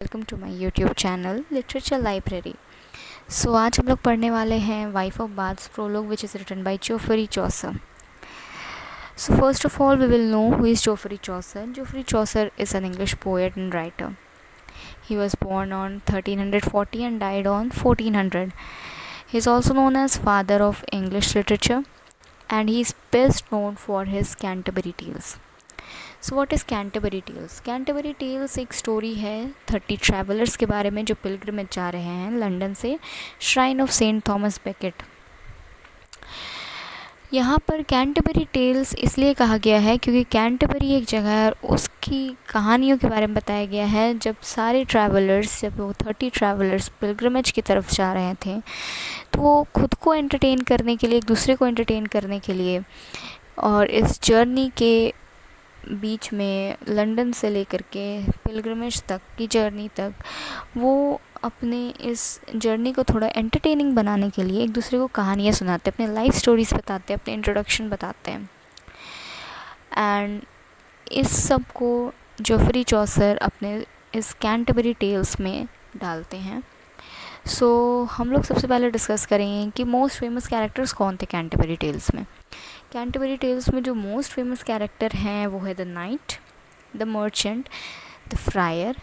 Welcome to my YouTube channel literature library. So आज हम लोग पढ़ने वाले हैं Wife of Bath's Prologue which is written by Geoffrey Chaucer. So first of all we will know who is Geoffrey Chaucer. Geoffrey Chaucer is an English poet and writer. He was born on 1340 and died on 1400. He is also known as father of English literature and he is best known for his Canterbury Tales. So what is Canterbury Tales? Canterbury Tales एक story है 30 travellers के बारे में जो pilgrimage जा रहे हैं London से shrine of Saint Thomas Becket. यहाँ पर कैंटरबरी टेल्स इसलिए कहा गया है क्योंकि कैंटरबरी एक जगह है और उसकी कहानियों के बारे में बताया गया है। जब सारे ट्रैवलर्स, जब वो 30 ट्रैवलर्स पिलग्रिमेज की तरफ जा रहे थे तो वो खुद को एंटरटेन करने के लिए, एक दूसरे को एंटरटेन करने के लिए और इस जर्नी के बीच में लंदन से लेकर के पिलग्रिमेज तक की जर्नी तक वो अपने इस जर्नी को थोड़ा एंटरटेनिंग बनाने के लिए एक दूसरे को कहानियाँ सुनाते हैं, अपने लाइफ स्टोरीज बताते हैं, अपने इंट्रोडक्शन बताते हैं। एंड इस सब को जोफ्री चौसर अपने इस कैंटरबरी टेल्स में डालते हैं। सो हम लोग सबसे पहले डिस्कस करेंगे कि मोस्ट फेमस कैरेक्टर्स कौन थे कैंटरबरी टेल्स में। कैंटरबरी टेल्स में जो मोस्ट फेमस कैरेक्टर हैं वो है the night, the merchant, the fryer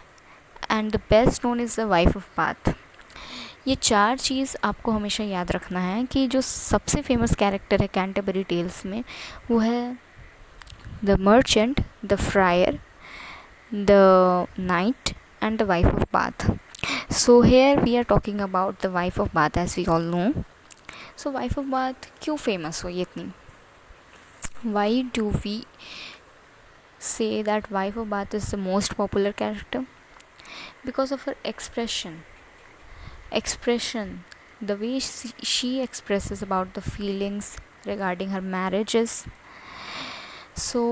and the best known is the wife of Bath. ये चार चीज़ आपको हमेशा याद रखना है कि जो सबसे फेमस कैरेक्टर है कैंटरबरी टेल्स में वो है the merchant, the friar, the knight and the wife of Bath. So here we are talking about the wife of Bath as we all know. So wife of Bath क्यों famous हुई इतनी? Why do we say that wife of Bath is the most popular character? Because of her expression, the way she expresses about the feelings regarding her marriages. So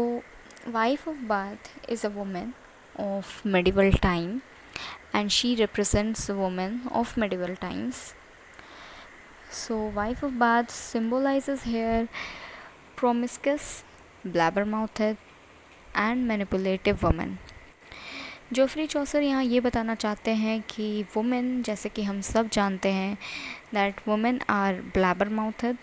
wife of Bath is a woman of medieval time and she represents the woman of medieval times. So wife of Bath symbolizes here promiscuous, blabbermouthed and manipulative woman. Geoffrey Chaucer यहाँ ये बताना चाहते हैं कि women, जैसे कि हम सब जानते हैं that women are blabbermouthed।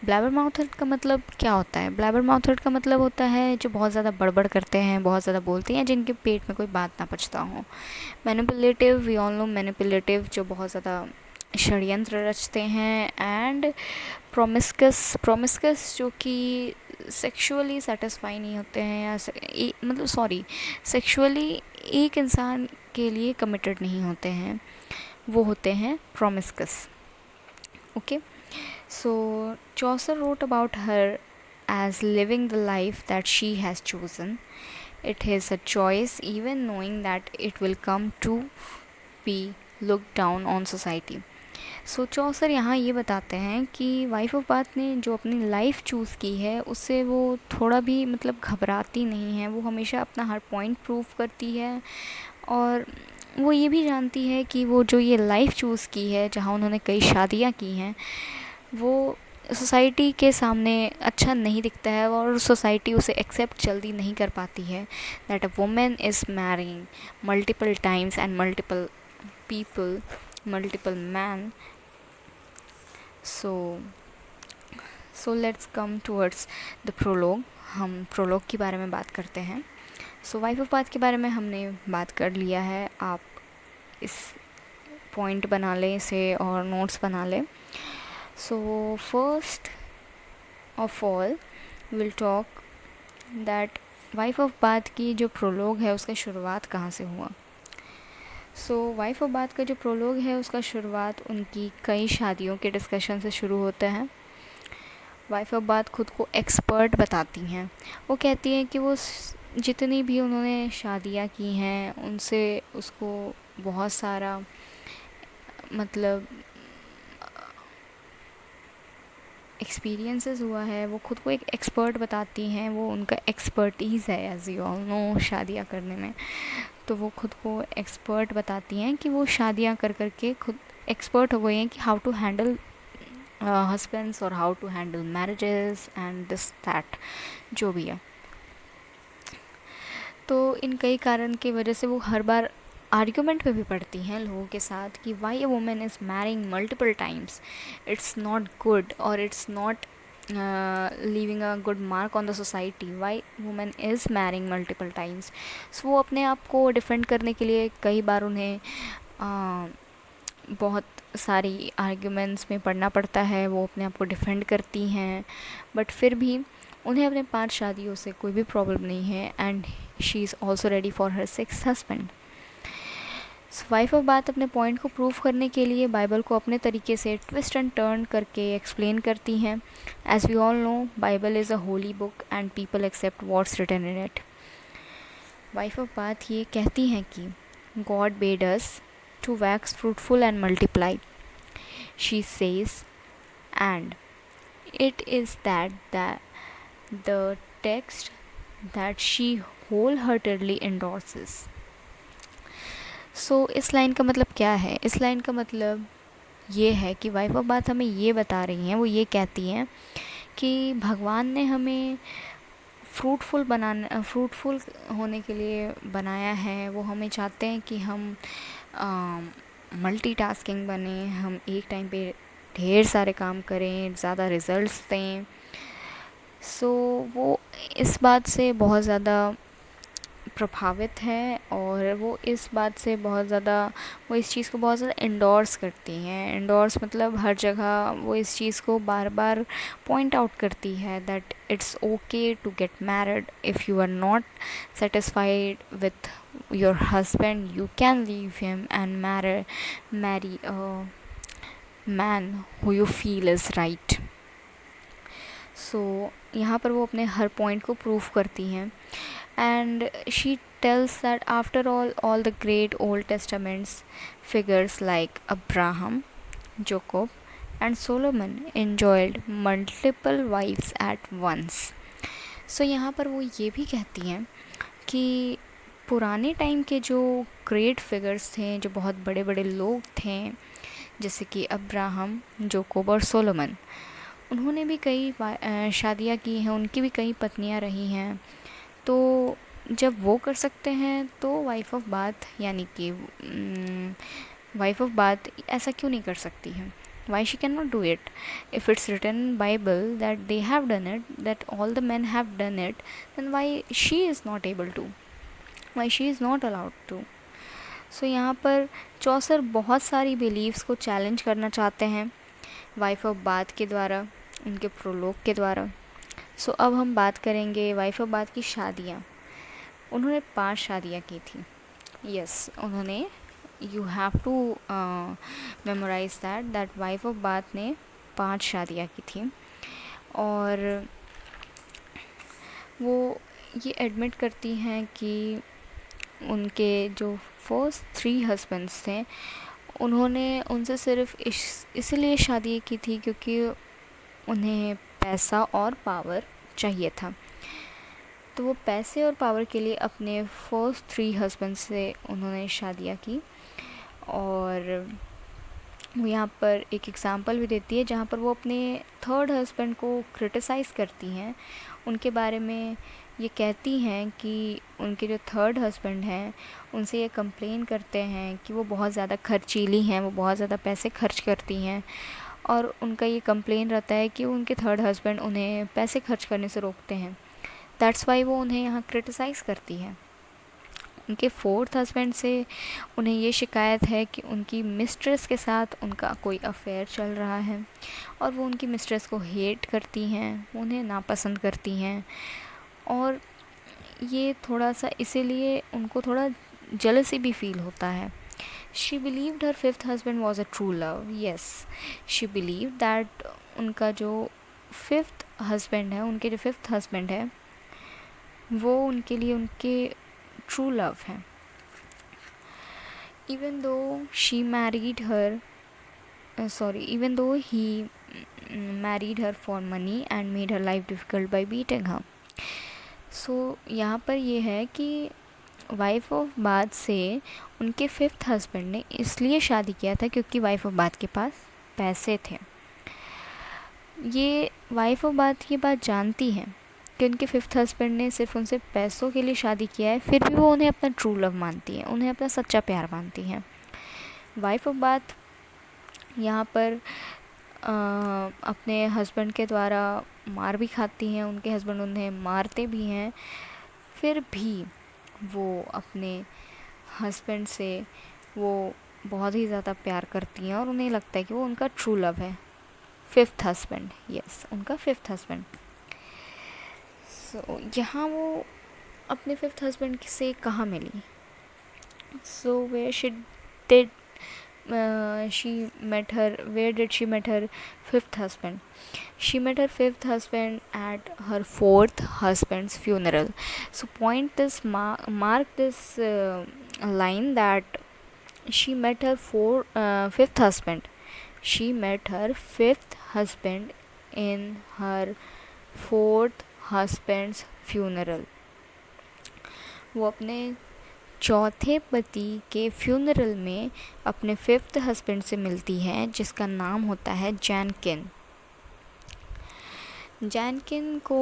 blabbermouthed का मतलब क्या होता है? blabbermouthed का मतलब होता है जो बहुत ज़्यादा बड़बड़ करते हैं, बहुत ज़्यादा बोलते हैं, जिनके पेट में कोई बात ना पचता हो। Manipulative, we all know manipulative, जो बहुत ज़्यादा षड्यंत्र रचते हैं। एंड प्रोमिस्कस जो कि सेक्सुअली सेटिस्फाई नहीं होते हैं या सेक्सुअली एक इंसान के लिए कमिटेड नहीं होते हैं, वो होते हैं promiscuous. Okay, so Chaucer wrote about her as living the life that she has chosen. It is a choice even knowing that it will come to be look down on society. So Chaucer यहाँ ये बताते हैं कि wife of Bath ने जो अपनी life choose की है उससे वो थोड़ा भी घबराती नहीं है। वो हमेशा अपना हर पॉइंट प्रूव करती है और वो ये भी जानती है कि वो जो ये लाइफ चूज़ की है, जहाँ उन्होंने कई शादियाँ की हैं, वो सोसाइटी के सामने अच्छा नहीं दिखता है और सोसाइटी उसे एक्सेप्ट जल्दी नहीं कर पाती है that a women is marrying multiple times and multiple people, multiple man. So let's come towards the prologue. हम प्रोलॉग के बारे में बात करते हैं। सो वाइफ ऑफ बाथ के बारे में हमने बात कर लिया है। आप इस पॉइंट बना लें इसे और नोट्स बना लें। So first of all will talk that wife of bath की जो प्रोलॉग है उसका शुरुआत कहाँ से हुआ। सो वाइफ ऑफ बाथ का जो प्रोलॉग है उसका शुरुआत उनकी कई शादियों के डिस्कशन से शुरू होता है। वाइफ ऑफ बाथ खुद को एक्सपर्ट बताती हैं। वो कहती हैं कि वो जितनी भी उन्होंने शादियाँ की हैं उनसे उसको बहुत सारा एक्सपीरियंसेस हुआ है। वो खुद को एक एक्सपर्ट बताती हैं, वो उनका एक्सपर्टीज़ है एज यू ऑल नो शादियाँ करने में। तो वो खुद को एक्सपर्ट बताती हैं कि वो शादियाँ कर के खुद एक्सपर्ट हो गई हैं कि हाउ टू हैंडल हस्बैंड्स और how to handle marriages and this that जो भी है। तो इन कई कारण की वजह से वो हर बार आर्ग्यूमेंट में भी पड़ती हैं लोगों के साथ कि why a women is marrying multiple times, it's not good और it's not leaving a good mark on the society, why women is marrying multiple times. So वो अपने आप को डिफेंड करने के लिए कई बार उन्हें बहुत सारी आर्ग्यूमेंट्स में पढ़ना पड़ता है, वो अपने आप को डिफेंड करती हैं, बट फिर भी उन्हें अपने 5 शादियों से कोई भी प्रॉब्लम नहीं है, and she is also ready for her 6th husband. Wife of Bath अपने पॉइंट को प्रूव करने के लिए बाइबल को अपने तरीके से ट्विस्ट एंड टर्न करके एक्सप्लेन करती हैं। As we all know, Bible is a holy book and people accept what's written in it. Wife of Bath ये कहती हैं कि God bade us to wax fruitful and multiply, she says, and it is the text that she wholeheartedly endorses. So इस line का मतलब क्या है? इस लाइन का मतलब ये है कि वाइफ ऑफ बात हमें ये बता रही हैं, वो ये कहती हैं कि भगवान ने हमें फ्रूटफुल होने के लिए बनाया है। वो हमें चाहते हैं कि हम मल्टीटास्किंग बने, हम एक टाइम पे ढेर सारे काम करें, ज़्यादा रिज़ल्ट्स दें। सो वो इस बात से बहुत ज़्यादा प्रभावित है और वो इस बात से बहुत ज़्यादा, वो इस चीज़ को बहुत ज़्यादा इंडोर्स करती हैं। इंडोर्स मतलब हर जगह वो इस चीज़ को बार बार पॉइंट आउट करती है that it's okay to get married. If you are not satisfied with your husband, you can leave him and marry a man who you feel is right. So यहाँ पर वो अपने हर पॉइंट को prove करती हैं, and she tells that after all the great Old Testaments figures like Abraham, Jacob and Solomon enjoyed multiple wives at once. So यहाँ पर वो ये भी कहती हैं कि पुराने टाइम के जो ग्रेट फिगर्स थे, जो बहुत बड़े बड़े लोग थे, जैसे कि अब्राहम, जोकोब और सोलोमन, उन्होंने भी कई शादियाँ की हैं, उनकी भी कई पत्नियाँ रही हैं। तो जब वो कर सकते हैं तो वाइफ ऑफ बाथ यानी कि वाइफ ऑफ बाथ ऐसा क्यों नहीं कर सकती है? Why she cannot do it? If it's written in Bible that they have done it, that all the men have done it, then why she is not able to? Why she is not allowed to? So यहाँ पर चौसर बहुत सारी beliefs को challenge करना चाहते हैं Wife of bath के द्वारा, उनके प्रोलोग के द्वारा। सो अब हम बात करेंगे वाइफ ऑफ बाथ की शादियाँ। उन्होंने 5 शादियाँ की थी। यस, उन्होंने, you have to memorise that wife of Bath ने 5 शादियाँ की थी। और वो ये एडमिट करती हैं कि उनके जो फर्स्ट 3 हस्बैंड्स थे, उन्होंने उनसे सिर्फ इसलिए शादी की थी क्योंकि उन्हें पैसा और पावर चाहिए था। तो वो पैसे और पावर के लिए अपने फर्स्ट 3 हस्बैंड से उन्होंने शादियाँ की। और वो यहाँ पर एक एग्ज़ाम्पल भी देती है जहाँ पर वो अपने 3rd हस्बैंड को क्रिटिसाइज़ करती हैं। उनके बारे में ये कहती हैं कि उनके जो 3rd हस्बैंड हैं उनसे ये कंप्लेन करते हैं कि वो बहुत ज़्यादा खर्चीली हैं, वो बहुत ज़्यादा पैसे खर्च करती हैं। और उनका ये कंप्लेन रहता है कि उनके 3rd हस्बैंड उन्हें पैसे खर्च करने से रोकते हैं। दैट्स वाई वो उन्हें यहाँ क्रिटिसाइज़ करती है। उनके 4th हस्बैंड से उन्हें ये शिकायत है कि उनकी मिस्ट्रेस के साथ उनका कोई अफेयर चल रहा है और वो उनकी मिस्ट्रेस को हेट करती हैं, उन्हें नापसंद करती हैं। और ये थोड़ा सा इसीलिए उनको थोड़ा जेलसी भी फील होता है। She believed her 5th husband was a true love. Yes, she believe that उनका जो 5th हस्बैंड है, उनके जो 5th हस्बैंड है वो उनके लिए उनके ट्रू लव है। even though he married her for money and made her life difficult by beating her. So यहाँ पर ये है कि वाइफ ऑफ बाथ से उनके 5th हस्बैंड ने इसलिए शादी किया था क्योंकि वाइफ ऑफ बाथ के पास पैसे थे। ये वाइफ ऑफ बाथ ये बात जानती हैं कि उनके फिफ्थ हस्बैंड ने सिर्फ उनसे पैसों के लिए शादी किया है, फिर भी वो उन्हें अपना ट्रू लव मानती हैं, उन्हें अपना सच्चा प्यार मानती हैं। वाइफ ऑफ बाथ यहाँ पर अपने हस्बैंड के द्वारा मार भी खाती हैं, उनके हस्बैंड उन्हें मारते भी हैं, फिर भी वो अपने हस्बैंड से वो बहुत ही ज़्यादा प्यार करती हैं और उन्हें लगता है कि वो उनका ट्रू लव है। फिफ्थ हस्बैंड, यस, उनका फिफ्थ हस्बैंड। सो यहाँ वो अपने फिफ्थ हस्बैंड से कहाँ मिली? So where she did where did she met her fifth husband? She met her fifth husband at her fourth husband's funeral. So point this mark this line that she met her fifth husband. She met her fifth husband in her fourth husband's funeral. वो अपने चौथे पति के funeral में अपने fifth husband से मिलती है, जिसका नाम होता है जैनकिन। जैनकिन को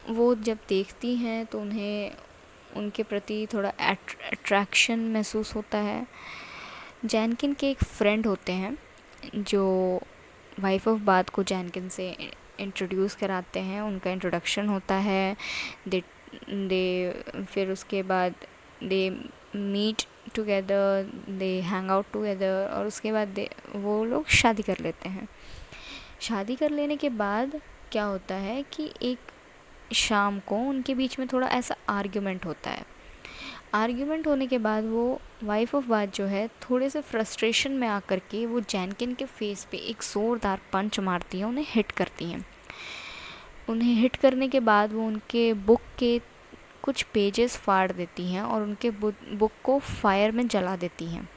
वो जब देखती हैं तो उन्हें उनके प्रति थोड़ा अट्रैक्शन महसूस होता है। जैनकिन के एक फ्रेंड होते हैं जो वाइफ ऑफ बाथ को जैनकिन से इंट्रोड्यूस कराते हैं, उनका इंट्रोडक्शन होता है। फिर उसके बाद they meet together, they hang out together, और उसके बाद वो लोग शादी कर लेते हैं। शादी कर लेने के बाद क्या होता है कि एक शाम को उनके बीच में थोड़ा ऐसा आर्ग्यूमेंट होता है। आर्ग्यूमेंट होने के बाद वो वाइफ ऑफ बाथ जो है थोड़े से फ्रस्ट्रेशन में आकर के वो जैनकिन के फेस पे एक ज़ोरदार पंच मारती हैं, उन्हें हिट करती हैं। उन्हें हिट करने के बाद वो उनके बुक के कुछ पेजेस फाड़ देती हैं और उनके बुक को फायर में जला देती हैं।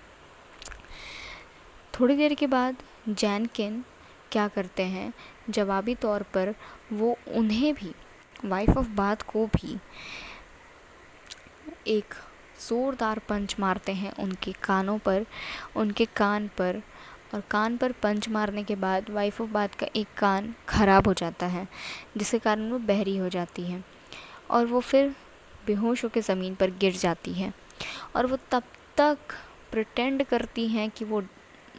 थोड़ी देर के बाद जैनकिन क्या करते हैं, जवाबी तौर पर वो उन्हें भी, वाइफ ऑफ बाथ को भी एक ज़ोरदार पंच मारते हैं उनके कानों पर, उनके कान पर। और कान पर पंच मारने के बाद वाइफ ऑफ बाथ का एक कान ख़राब हो जाता है, जिसके कारण वो बहरी हो जाती हैं और वो फिर बेहोश होकर ज़मीन पर गिर जाती है। और वो तब तक प्रिटेंड करती हैं कि वो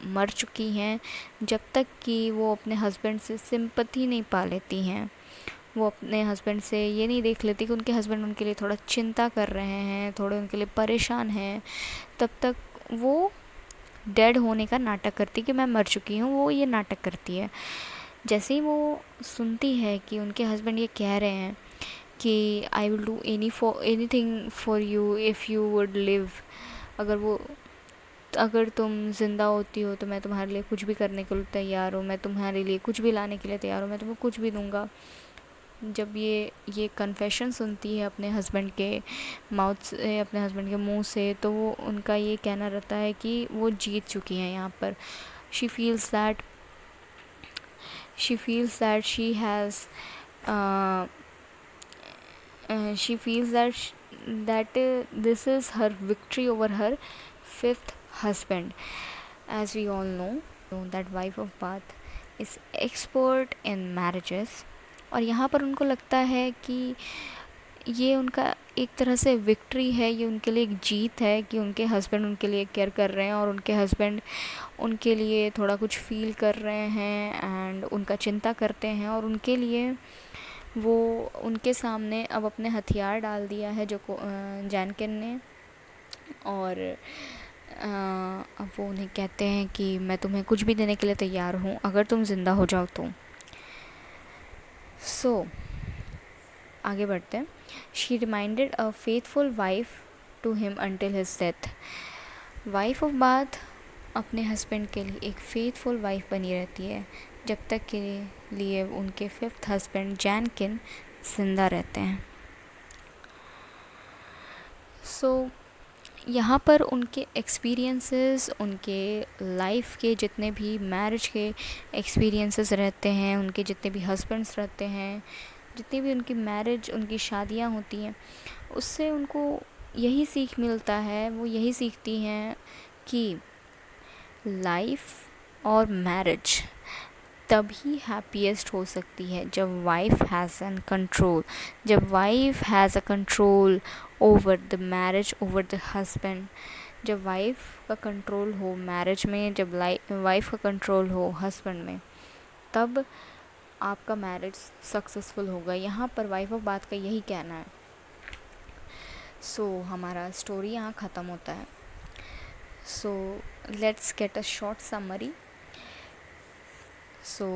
मर चुकी हैं, जब तक कि वो अपने हस्बैंड से सिंपैथी नहीं पा लेती हैं। वो अपने हस्बैंड से ये नहीं देख लेती कि उनके हस्बैंड उनके लिए थोड़ा चिंता कर रहे हैं, थोड़े उनके लिए परेशान हैं। तब तक वो डेड होने का नाटक करती कि मैं मर चुकी हूँ, वो ये नाटक करती है। जैसे ही वो सुनती है कि उनके हस्बैंड ये कह रहे हैं कि I will do anything for you if you would live, अगर तुम ज़िंदा होती हो तो मैं तुम्हारे लिए कुछ भी करने के लिए तैयार हूँ, मैं तुम्हारे लिए कुछ भी लाने के लिए तैयार हूँ, मैं तुम्हें कुछ भी दूँगा। जब ये कन्फेशन सुनती है अपने हस्बैंड के माउथ से, अपने हस्बैंड के मुंह से, तो वो उनका ये कहना रहता है कि वो जीत चुकी हैं यहाँ पर। She feels that she feels that this is her victory over her fifth husband. As we all know that wife of Bath is expert in marriages, और यहाँ पर उनको लगता है कि ये उनका एक तरह से विक्ट्री है, ये उनके लिए एक जीत है कि उनके हस्बैंड उनके लिए केयर कर रहे हैं और उनके हस्बैंड उनके लिए थोड़ा कुछ फील कर रहे हैं एंड उनका चिंता करते हैं, और उनके लिए वो उनके सामने अब अपने हथियार डाल दिया है जो जैनकिन ने। और अब वो उन्हें कहते हैं कि मैं तुम्हें कुछ भी देने के लिए तैयार हूँ अगर तुम ज़िंदा हो जाओ तो। आगे बढ़ते हैं। She reminded a faithful wife to him until his death. Wife of Bath अपने हस्बैंड के लिए एक फेथफुल वाइफ बनी रहती है जब तक के लिए उनके फिफ्थ हस्बैंड जैनकिन जिंदा रहते हैं। यहाँ पर उनके एक्सपीरियंसेस, उनके लाइफ के जितने भी मैरिज के एक्सपीरियंसेस रहते हैं, उनके जितने भी हस्बैंड्स रहते हैं, जितनी भी उनकी मैरिज, उनकी शादियाँ होती हैं, उससे उनको यही सीख मिलता है, वो यही सीखती हैं कि लाइफ और मैरिज तभी हैप्पीएस्ट हो सकती है जब वाइफ हैज़ एन कंट्रोल, जब wife has a control over the marriage, over the husband. जब वाइफ का कंट्रोल हो मैरिज में, जब वाइफ का कंट्रोल हो हस्बैंड में, तब आपका मैरिज सक्सेसफुल होगा। यहाँ पर वाइफ ऑफ बात का यही कहना है। सो हमारा स्टोरी यहाँ ख़त्म होता है। So let's get a short summary. So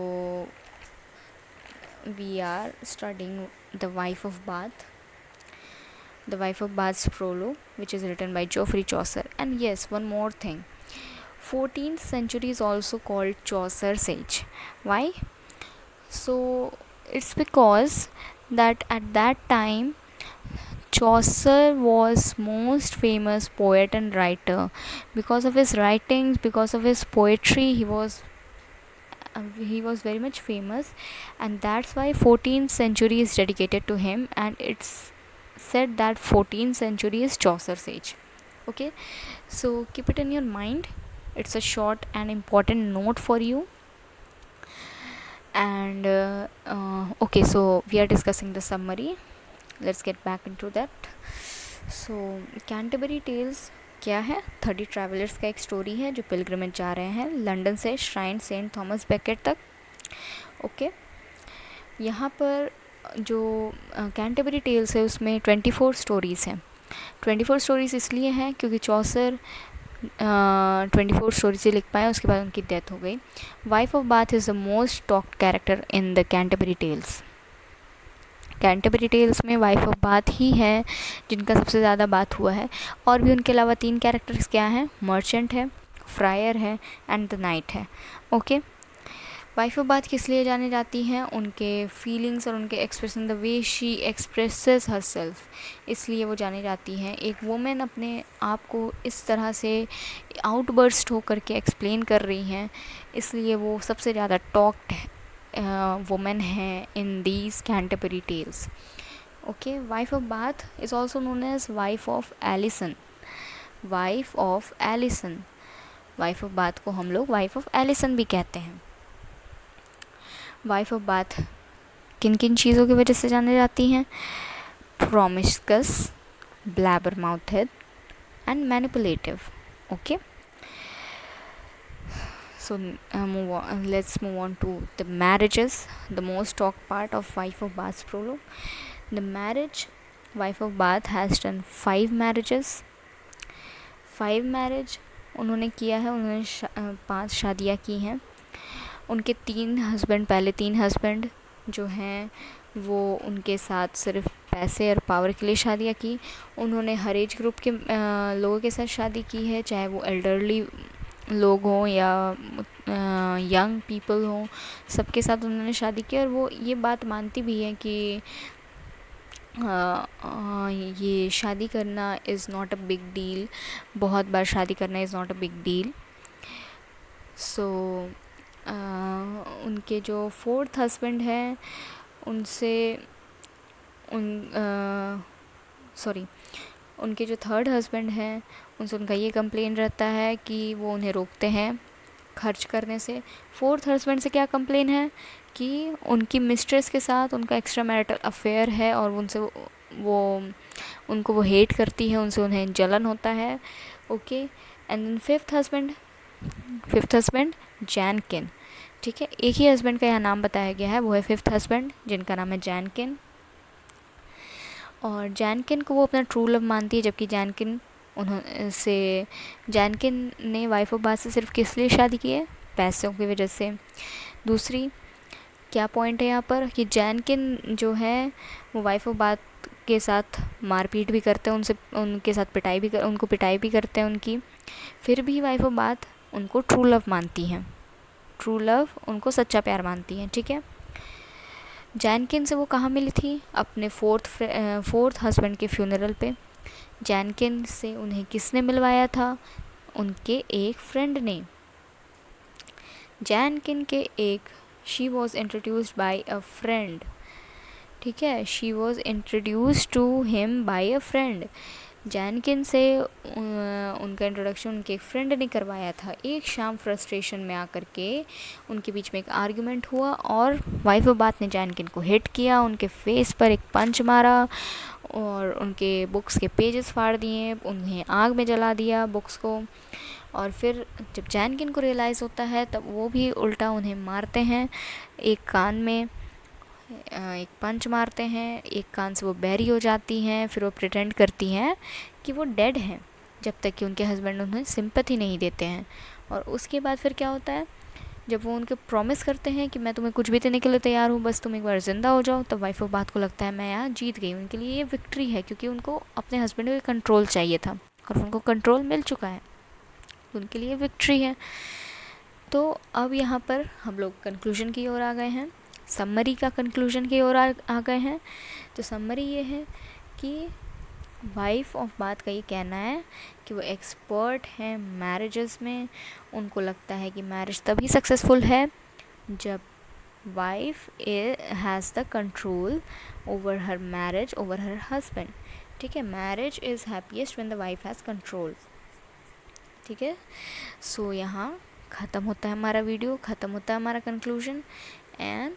we are studying The Wife of Bath, The Wife of Bath's prologue, which is written by Geoffrey Chaucer. And yes, one more thing, 14th century is also called Chaucer's age. Why? So it's because that at that time Chaucer was most famous poet and writer. Because of his writings, because of his poetry, he was very much famous, and that's why 14th century is dedicated to him, and it's said that 14th century is Chaucer's age. Okay, so keep it in your mind. It's a short and important note for you. And okay, so we are discussing the summary. Let's get back into that. So Canterbury Tales क्या है? 30 travellers का एक story है जो pilgrimage जा रहे हैं London से श्राइन सेंट थॉमस बेकेट तक। ओके, यहाँ पर जो कैंटरबरी टेल्स है उसमें 24 स्टोरीज़ हैं। 24 स्टोरीज़ इसलिए हैं क्योंकि चौसर 24 स्टोरी से लिख पाए, उसके बाद उनकी डेथ हो गई। Wife of Bath is the most talked character in the Canterbury Tales. Canterbury Tales में वाइफ ऑफ बाथ ही है जिनका सबसे ज़्यादा बात हुआ है। और भी उनके अलावा 3 कैरेक्टर्स क्या हैं? मर्चेंट है, फ्रायर है एंड द नाइट है। ओके, वाइफ ऑफ बाथ किस लिए जाने जाती हैं? उनके फीलिंग्स और उनके expression, the way she expresses her self, इसलिए वो जाने जाती हैं। एक वुमेन अपने आप को इस तरह से आउटबर्स्ट होकर के एक्सप्लेन कर रही हैं, इसलिए वो सबसे ज़्यादा टॉक्ड women हैं in these Canterbury tales. Okay, wife of Bath is also known as wife of Alison. Wife of Alison, wife of Bath को हम लोग wife of Alison भी कहते हैं। wife of Bath किन किन चीज़ों की वजह से जाने जाती हैं? promiscuous, blabbermouthed and manipulative. Okay, so let's move on to the marriages, the most talked part of wife of Bath's prologue. The marriage, wife of Bath has done 5 marriages. 5 marriage उन्होंने किया है। उन्होंने 5 शादियाँ की हैं। उनके 3 हस्बैंड, पहले 3 husband जो हैं वो उनके साथ सिर्फ पैसे और पावर के लिए शादियाँ की। उन्होंने हर एज ग्रुप के लोगों के साथ शादी की है, चाहे वो एल्डरली लोग हों या यंग पीपल हों, सबके साथ उन्होंने शादी की। और वो ये बात मानती भी है कि ये शादी करना is not a big deal, बहुत बार शादी करना is not a big deal. So उनके जो 4th हस्बैंड हैं उनसे उनके जो 3rd हस्बैंड हैं उनसे उनका ये कंप्लेन रहता है कि वो उन्हें रोकते हैं खर्च करने से। 4th हस्बैंड से क्या कंप्लेन है कि उनकी मिस्ट्रेस के साथ उनका एक्स्ट्रा मैरिटल अफेयर है और उनसे उनको वो हेट करती है, उनसे उन्हें जलन होता है। Okay, and then 5th husband Jankin. ठीक है, एक ही हस्बैंड का यहाँ नाम बताया गया है, वो है 5th हस्बैंड जिनका नाम है जैनकिन। और जैनकिन को वो अपना ट्रू लव मानती है, जबकि जैनकिन ने वाइफ ऑफ बाथ से सिर्फ किस लिए शादी की है? पैसों की वजह से। दूसरी क्या पॉइंट है यहाँ पर कि जैनकिन जो है वो वाइफ ऑफ बाथ के साथ मारपीट भी करते हैं, उनके साथ उनको पिटाई भी करते हैं उनकी, फिर भी वाइफ ऑफ बाथ उनको ट्रू लव मानती हैं। ट्रू लव उनको सच्चा प्यार मानती हैं। ठीक है, जैनकिन से वो कहाँ मिली थी? अपने 4th हस्बैंड के फ्यूनरल पे। जैनकिन से उन्हें किसने मिलवाया था? उनके एक फ्रेंड ने। जैनकिन के she was introduced by a friend. ठीक है, she was introduced to him by a friend. Jankin से उनका इंट्रोडक्शन उनके एक फ्रेंड ने करवाया था। एक शाम फ्रस्ट्रेशन में आकर के उनके बीच में एक आर्गुमेंट हुआ और वाइफ ऑफ बात ने जैनकिन को हिट किया, उनके फेस पर एक पंच मारा और उनके बुक्स के पेजेस फाड़ दिए, उन्हें आग में जला दिया बुक्स को। और फिर जब जैनकिन को रियलाइज़ होता है तब वो भी उल्टा उन्हें मारते हैं, एक कान में एक पंच मारते हैं, एक कान से वो बहरी हो जाती हैं। फिर वो प्रिटेंड करती हैं कि वो डेड हैं जब तक कि उनके हस्बैंड उन्हें सिंपैथी नहीं देते हैं। और उसके बाद फिर क्या होता है, जब वो उनके प्रॉमिस करते हैं कि मैं तुम्हें कुछ भी देने के लिए तैयार हूँ, बस तुम एक बार ज़िंदा हो जाओ, तब वाइफ ऑफ बात को लगता है मैं यहाँ जीत गई। उनके लिए ये विक्ट्री है क्योंकि उनको अपने हस्बैंड पे कंट्रोल चाहिए था और उनको कंट्रोल मिल चुका है, उनके लिए विक्ट्री है। तो अब यहाँ पर हम लोग कंक्लूजन की ओर आ गए हैं, समरी का कंक्लूजन की ओर आ गए हैं। तो समरी ये है कि वाइफ ऑफ बात का ये कहना है कि वो एक्सपर्ट हैं मैरिजेस में। उनको लगता है कि मैरिज तभी सक्सेसफुल है जब wife has the control over her marriage, over her husband. ठीक है, marriage is happiest when the wife has control. ठीक है, सो यहाँ ख़त्म होता है हमारा वीडियो, ख़त्म होता है हमारा conclusion. And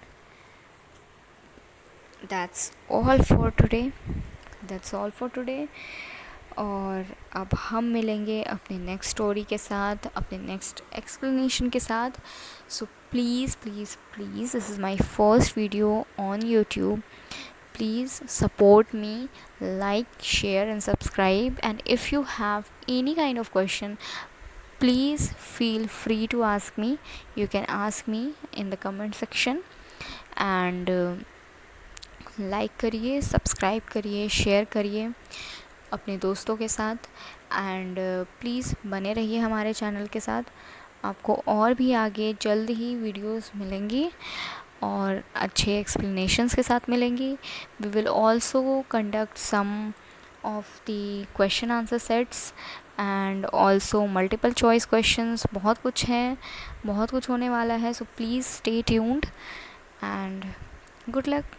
that's all for today. और अब हम मिलेंगे अपने नेक्स्ट स्टोरी के साथ, अपने नेक्स्ट एक्सप्लेनेशन के साथ। So please please please, this is my first video on YouTube. Please support me, like, share and subscribe. And if you have any kind of question, please feel free to ask me. You can ask me in the comment section. And like करिए, subscribe करिए, share करिए अपने दोस्तों के साथ। And please बने रहिए हमारे चैनल के साथ, आपको और भी आगे जल्द ही वीडियोस मिलेंगी और अच्छे एक्सप्लेनेशंस के साथ मिलेंगी। We will also conduct some of the question answer sets and also multiple choice questions. बहुत कुछ है, बहुत कुछ होने वाला है। So please stay tuned and good luck.